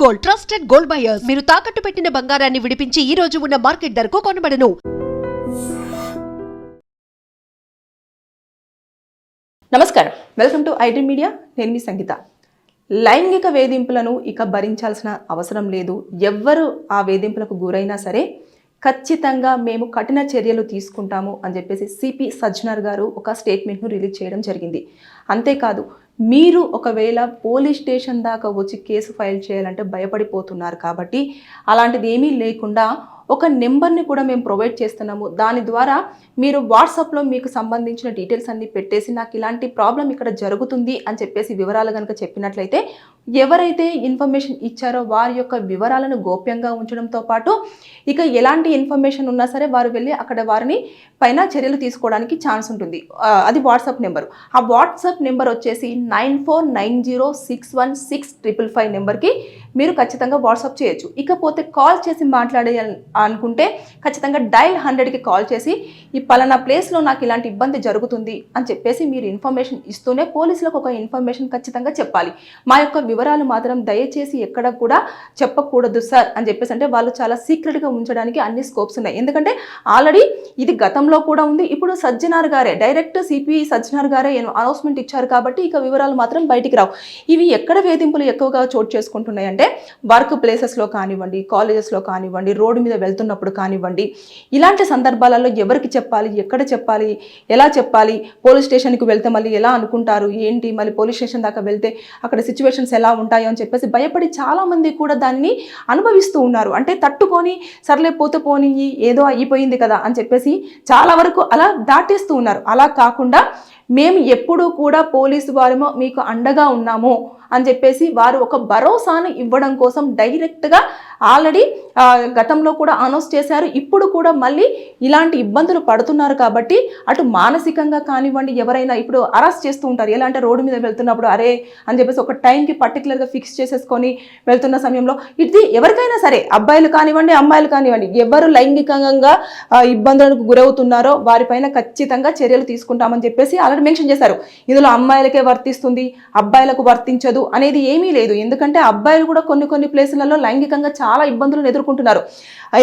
Gold, trusted gold buyers. మీరు తాకట్టు పెట్టిన బంగారాన్ని విడిపించి ఈ రోజు ఉన్న మార్కెట్ ధరకు కొనబడను. నమస్కారం, వెల్కమ్ టు ఐడ్రీమ్ మీడియా. నేను మీ సంగీత. లైంగిక వేధింపులను ఇక భరించాల్సిన అవసరం లేదు. ఎవ్వరు ఆ వేధింపులకు గురైనా సరే ఖచ్చితంగా మేము కఠిన చర్యలు తీసుకుంటాము అని చెప్పేసి సిపి సజ్జనర్ గారు ఒక స్టేట్మెంట్ను రిలీజ్ చేయడం జరిగింది. అంతేకాదు, మీరు ఒకవేళ పోలీస్ స్టేషన్ దాకా వచ్చి కేసు ఫైల్ చేయాలంటే భయపడిపోతున్నారు కాబట్టి అలాంటిది ఏమీ లేకుండా ఒక నెంబర్ని కూడా మేము ప్రొవైడ్ చేస్తున్నాము. దాని ద్వారా మీరు వాట్సాప్లో మీకు సంబంధించిన డీటెయిల్స్ అన్నీ పెట్టేసి నాకు ఇలాంటి ప్రాబ్లం ఇక్కడ జరుగుతుంది అని చెప్పేసి వివరాలు కనుక చెప్పినట్లయితే ఎవరైతే ఇన్ఫర్మేషన్ ఇచ్చారో వారి యొక్క వివరాలను గోప్యంగా ఉంచడంతో పాటు ఇక ఎలాంటి ఇన్ఫర్మేషన్ ఉన్నా సరే వారు వెళ్ళి అక్కడ వారిని పైన చర్యలు తీసుకోవడానికి ఛాన్స్ ఉంటుంది. అది వాట్సాప్ నెంబరు. ఆ వాట్సాప్ నెంబర్ వచ్చేసి 9490616555 నెంబర్కి మీరు ఖచ్చితంగా వాట్సాప్ చేయొచ్చు. ఇకపోతే కాల్ చేసి మాట్లాడే అనుకుంటే ఖచ్చితంగా డైల్ 100కి కాల్ చేసి ఈ పలానా ప్లేస్లో నాకు ఇలాంటి ఇబ్బంది జరుగుతుంది అని చెప్పేసి మీరు ఇన్ఫర్మేషన్ ఇస్తూనే పోలీసులకు ఒక ఇన్ఫర్మేషన్ ఖచ్చితంగా చెప్పాలి. మా యొక్క వివరాలు మాత్రం దయచేసి ఎక్కడ కూడా చెప్పకూడదు సార్ అని చెప్పేసి, అంటే వాళ్ళు చాలా సీక్రెట్గా ఉంచడానికి అన్ని స్కోప్స్ ఉన్నాయి. ఎందుకంటే ఆల్రెడీ ఇది గతంలో కూడా ఉంది. ఇప్పుడు సజ్జనార్ గారే డైరెక్ట్ సిపి సజ్జనార్ గారే అనౌన్స్మెంట్ ఇచ్చారు కాబట్టి ఇక వివరాలు మాత్రం బయటికి రావు. ఇవి ఎక్కడ వేధింపులు ఎక్కువగా చోటు చేసుకుంటున్నాయి అంటే వర్క్ ప్లేసెస్లో కానివ్వండి, కాలేజెస్లో కానివ్వండి, రోడ్డు మీద వెళ్తున్నప్పుడు కానివ్వండి. ఇలాంటి సందర్భాలలో ఎవరికి చెప్పాలి, ఎక్కడ చెప్పాలి, ఎలా చెప్పాలి, పోలీస్ స్టేషన్కి వెళ్తే మళ్ళీ ఎలా అనుకుంటారు ఏంటి, మళ్ళీ పోలీస్ స్టేషన్ దాకా వెళ్తే అక్కడ సిచ్యువేషన్స్ ఎలా ఉంటాయో అని చెప్పేసి భయపడి చాలామంది కూడా దాన్ని అనుభవిస్తూ ఉన్నారు. అంటే తట్టుకొని సర్లే పోతే పోనీ ఏదో అయిపోయింది కదా అని చెప్పేసి చాలా వరకు అలా దాటేస్తూ ఉన్నారు. అలా కాకుండా మేము ఎప్పుడూ కూడా పోలీసు వారేమో మీకు అండగా ఉన్నాము అని చెప్పేసి వారు ఒక భరోసాను ఇవ్వడం కోసం డైరెక్ట్గా ఆల్రెడీ గతంలో కూడా అనౌన్స్ చేశారు. ఇప్పుడు కూడా మళ్ళీ ఇలాంటి ఇబ్బందులు పడుతున్నారు కాబట్టి అటు మానసికంగా కానివ్వండి, ఎవరైనా ఇప్పుడు అరెస్ట్ చేస్తూ ఉంటారు. ఎలా అంటే రోడ్డు మీద వెళ్తున్నప్పుడు అరే అని చెప్పేసి ఒక టైంకి పర్టికులర్గా ఫిక్స్ చేసేసుకొని వెళ్తున్న సమయంలో ఇది ఎవరికైనా సరే, అబ్బాయిలు కానివ్వండి, అమ్మాయిలు కానివ్వండి, ఎవరు లైంగికంగా ఇబ్బందులకు గురవుతున్నారో వారిపైన ఖచ్చితంగా చర్యలు తీసుకుంటామని చెప్పేసి ఆల్రెడీ మెన్షన్ చేశారు. ఇందులో అమ్మాయిలకే వర్తిస్తుంది, అబ్బాయిలకు వర్తించదు అనేది ఏమీ లేదు. ఎందుకంటే అబ్బాయిలు కూడా కొన్ని ప్లేసులలో లైంగికంగా చాలా ఇబ్బందులను ఎదుర్కొంటున్నారు.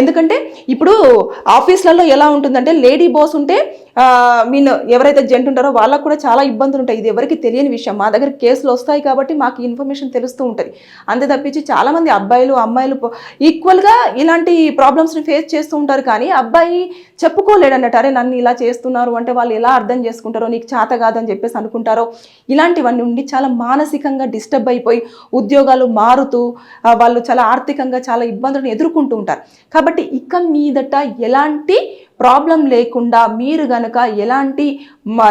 ఎందుకంటే ఇప్పుడు ఆఫీసులలో ఎలా ఉంటుందంటే లేడీ బాస్ ఉంటే ఎవరైతే జెంట్ ఉంటారో వాళ్ళకు కూడా చాలా ఇబ్బందులు ఉంటాయి. ఇది ఎవరికి తెలియని విషయం. మా దగ్గర కేసులు వస్తాయి కాబట్టి మాకు ఇన్ఫర్మేషన్ తెలుస్తూ ఉంటుంది. అంతే తప్పించి చాలామంది అబ్బాయిలు అమ్మాయిలు ఈక్వల్గా ఇలాంటి ప్రాబ్లమ్స్ని ఫేస్ చేస్తూ ఉంటారు. కానీ అబ్బాయి చెప్పుకోలేడు అన్నట్టు, అరే నన్ను ఇలా చేస్తున్నారు అంటే వాళ్ళు ఎలా అర్థం చేసుకుంటారో, నీకు చేత కాదని చెప్పేసి అనుకుంటారో. ఇలాంటివన్నీ ఉండి చాలా మానసికంగా డిస్టర్బ్ అయిపోయి ఉద్యోగాలు మారుతూ వాళ్ళు చాలా ఆర్థికంగా చాలా ఇబ్బందులను ఎదుర్కొంటూ ఉంటారు. కాబట్టి ఇక మీదట ఎలాంటి ప్రాబ్లం లేకుండా మీరు గనక ఎలాంటి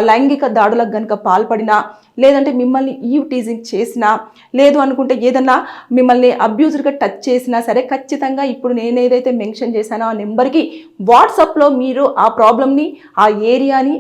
లైంగిక దాడులకు గనక పాల్పడినా, లేదంటే మిమ్మల్ని ఈవ్ టీజింగ్ చేసినా, లేదు అనుకుంటే ఏదన్నా మిమ్మల్ని అబ్యూజర్గా టచ్ చేసినా సరే ఖచ్చితంగా ఇప్పుడు నేను ఏదైతే మెన్షన్ చేశానో ఆ నెంబర్కి వాట్సాప్లో మీరు ఆ ప్రాబ్లమ్ని, ఆ ఏరియాని,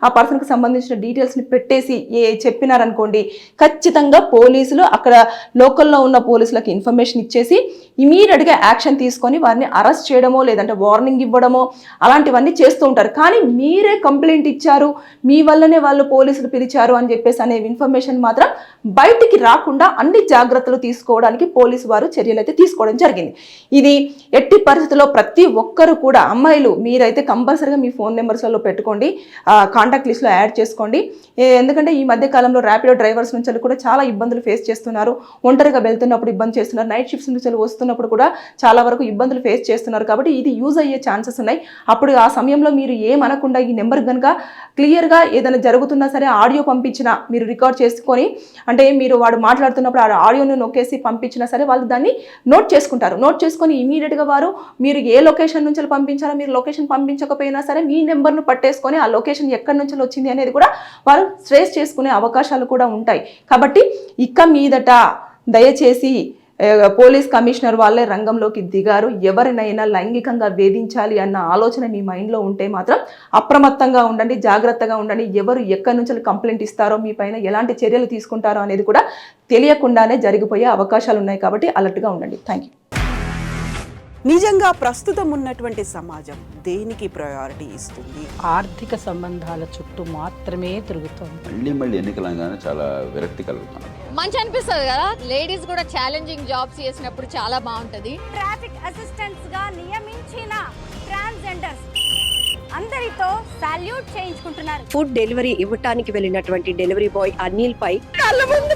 ఆ పర్సన్కి సంబంధించిన డీటెయిల్స్ని పెట్టేసి చెప్పినారనుకోండి, ఖచ్చితంగా పోలీసులు అక్కడ లోకల్లో ఉన్న పోలీసులకు ఇన్ఫర్మేషన్ ఇచ్చేసి ఇమీడియట్గా యాక్షన్ తీసుకొని వారిని అరెస్ట్ చేయడమో లేదంటే వార్నింగ్ ఇవ్వడమో అలాంటివన్నీ చేస్తూ ఉంటారు. కానీ మీరే కంప్లైంట్ ఇచ్చారు, మీ వల్లనే వాళ్ళు పోలీసులు పిలిచారు అని చెప్పేసి అనే ఇన్ఫర్మేషన్ మాత్రం బయటికి రాకుండా అన్ని జాగ్రత్తలు తీసుకోవడానికి పోలీసు వారు చర్యలు అయితే తీసుకోవడం జరిగింది. ఇది ఎట్టి పరిస్థితుల్లో ప్రతి ఒక్కరు కూడా, అమ్మాయిలు మీరైతే కంపల్సరీగా మీ ఫోన్ నెంబర్స్లలో పెట్టుకోండి, కాంటాక్ట్ లిస్ట్లో యాడ్ చేసుకోండి. ఎందుకంటే ఈ మధ్య కాలంలో ర్యాపిడో డ్రైవర్స్ నుంచి కూడా చాలా ఇబ్బందులు ఫేస్ చేస్తున్నారు. ఒంటరిగా వెళ్తున్నప్పుడు ఇబ్బంది చేస్తున్నారు, నైట్ షిఫ్ట్స్ నుంచి వస్తున్నప్పుడు కూడా చాలా వరకు ఇబ్బందులు ఫేస్ చేస్తున్నారు. కాబట్టి ఇది యూజ్ అయ్యే ఛాన్సెస్ ఉన్నాయి. అప్పుడు ఆ సమయంలో మీరు ఏమనకుండా ఈ నెంబర్ కనుక క్లియర్గా ఏదైనా జరుగుతున్నా సరే ఆడియో పంపించినా, మీరు రికార్డ్ చేసుకొని, అంటే మీరు వాడు మాట్లాడుతున్నప్పుడు ఆ ఆడియోను నొక్కేసి పంపించినా సరే వాళ్ళు దాన్ని నోట్ చేసుకుంటారు. నోట్ చేసుకొని ఇమీడియట్గా వారు మీరు ఏ లొకేషన్ నుంచి పంపించారో, మీరు లొకేషన్ పంపించకపోయినా సరే మీ నెంబర్ను పట్టేసుకొని ఆ లొకేషన్ ఎక్కడి నుంచి వచ్చింది అనేది కూడా వారు ట్రేస్ చేసుకునే అవకాశాలు కూడా ఉంటాయి. కాబట్టి ఇక మీదట దయచేసి పోలీస్ కమిషనర్ వాళ్ళే రంగంలోకి దిగారు. ఎవరినైనా లైంగికంగా వేధించాలి అన్న ఆలోచన మీ మైండ్లో ఉంటే మాత్రం అప్రమత్తంగా ఉండండి, జాగ్రత్తగా ఉండండి. ఎవరు ఎక్కడి నుంచి కంప్లైంట్ ఇస్తారో, మీ పైన ఎలాంటి చర్యలు తీసుకుంటారో అనేది కూడా తెలియకుండానే జరిగిపోయే అవకాశాలు ఉన్నాయి. కాబట్టి అలర్ట్గా ఉండండి. Thank you. నిజంగా ప్రస్తుతం ఉన్నటువంటి సమాజం దేనికి ప్రయారిటీ ఇస్తుంది? ఆర్థిక సంబంధాల చుట్టూ మాత్రమే తిరుగుతోంది. మళ్ళీ ఎన్నికలంగానే చాలా విరక్తి కలుగుతాను. మంచి అనిపిస్తుంది కదా, లేడీస్ కూడా ఛాలెంజింగ్ జాబ్స్ చేసినప్పుడు చాలా బాగుంటది. ట్రాఫిక్ అసిస్టెంట్స్ గా నియమించిన ట్రాన్స్జెండర్స్ అందరితో సాల్యూట్ చేయించుకుంటున్నారు. ఫుడ్ డెలివరీ ఇవ్వటానికి వెళ్ళినటువంటి డెలివరీ బాయ్ అనిల్ పై కళ్ళ ముందు